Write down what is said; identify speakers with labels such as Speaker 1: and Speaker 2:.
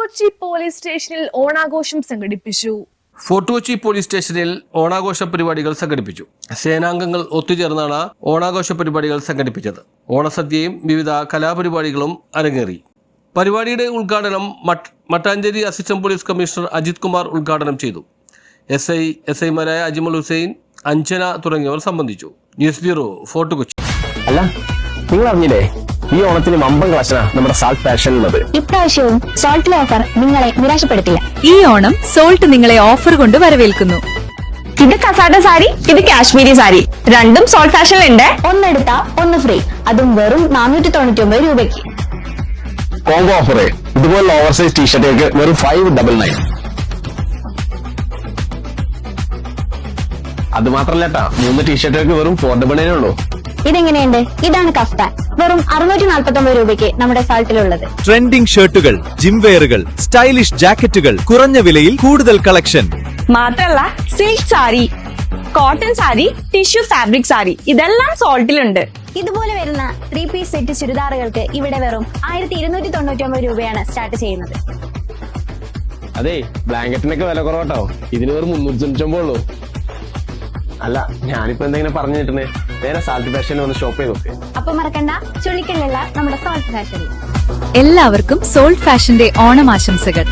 Speaker 1: Kochi police സ്റ്റേഷനിൽ ഓണാഘോഷം സംഘടിപ്പിച്ചു.
Speaker 2: ഫോർട്ട് കൊച്ചി പോലീസ് സ്റ്റേഷനിൽ ഓണാഘോഷ പരിപാടികൾ സംഘടിപ്പിച്ചു. സേനാംഗങ്ങൾ ഒത്തുചേർന്നാണ് ഓണാഘോഷ പരിപാടികൾ സംഘടിപ്പിച്ചത്. ഓണസദ്യയും വിവിധ കലാപരിപാടികളും അരങ്ങേറി. പരിപാടിയുടെ ഉദ്ഘാടനം Mattancherry assistant police commissioner Ajith Kumar ഉദ്ഘാടനം ചെയ്തു. എസ് ഐമാരായ അജ്മൽ ഹുസൈൻ, അഞ്ജന തുടങ്ങിയവർ സംബന്ധിച്ചു. News bureau, Fort Kochi.
Speaker 3: അല്ല, നിങ്ങൾ അറിഞ്ഞില്ലേ, ഈ ഓണത്തിന് വമ്പൻ കളക്ഷനാ നമ്മുടെ സാൾട്ട് ഫാഷനിലുള്ളത്.
Speaker 4: ഇപ്രാവശ്യവും സോൾട്ടിലെ ഓഫർ നിങ്ങളെ നിരാശപ്പെടുത്തില്ല.
Speaker 5: ഈ ഓണം സോൾട്ട് നിങ്ങളെ ഓഫർ കൊണ്ട് വരവേൽക്കുന്നു.
Speaker 4: ഇത് കസാട്ട സാരി, ഇത് കാശ്മീരി സാരി, രണ്ടും സോൾട്ട് ഫാഷനിലുണ്ട്. ഒന്നെടുത്താ ഒന്ന് ഫ്രീ, അതും വെറും 499 രൂപയ്ക്ക്.
Speaker 3: Combo offer. ഇതുപോലുള്ള ഓവർസൈസ് ടീഷർട്ടുകൾക്ക് വെറും 599. അത് മാത്രല്ല, 3 ടീഷർട്ടുകൾക്ക് വെറും 499 ഉള്ളൂ.
Speaker 4: ഇതെങ്ങനെയുണ്ട്? ഇതാണ് കഫ്താൻ, വെറും 649 രൂപയ്ക്ക് നമ്മുടെ സാൾട്ടിലുള്ളത്.
Speaker 6: ട്രെൻഡിംഗ് ഷർട്ടുകൾ, ജിംവെയറുകൾ, സ്റ്റൈലിഷ് ജാക്കറ്റുകൾ, കുറഞ്ഞ വിലയിൽ കൂടുതൽ കളക്ഷൻ.
Speaker 7: മാത്രല്ല silk sari, cotton sari, tissue fabric sari, ഇതെല്ലാം സോൾട്ടിലുണ്ട്.
Speaker 4: ഇതുപോലെ വരുന്ന 3 പീസ് സെറ്റ് ചുരിദാറുകൾക്ക് ഇവിടെ വെറും 1299 രൂപയാണ് സ്റ്റാർട്ട് ചെയ്യുന്നത്.
Speaker 3: അതെ, ബ്ലാങ്കറ്റിനൊക്കെ വില കുറവട്ടോ. ഇതിന് വെറും 399 ഉള്ളൂ. അല്ല, ഞാനിപ്പോ എന്തെങ്കിലും പറഞ്ഞു കിട്ടുന്നേ, നേരെ സാൾട്ട് ഫാഷനിൽ വന്ന് ഷോപ്പ് ചെയ്ത് നോക്കേ.
Speaker 4: അപ്പൊ മറക്കണ്ട, ചുള്ളിക്കലുള്ള നമ്മുടെ സോൾട്ട് ഫാഷനിൽ.
Speaker 5: എല്ലാവർക്കും സോൾട്ട് ഫാഷന്റെ ഓണമാശംസകൾ.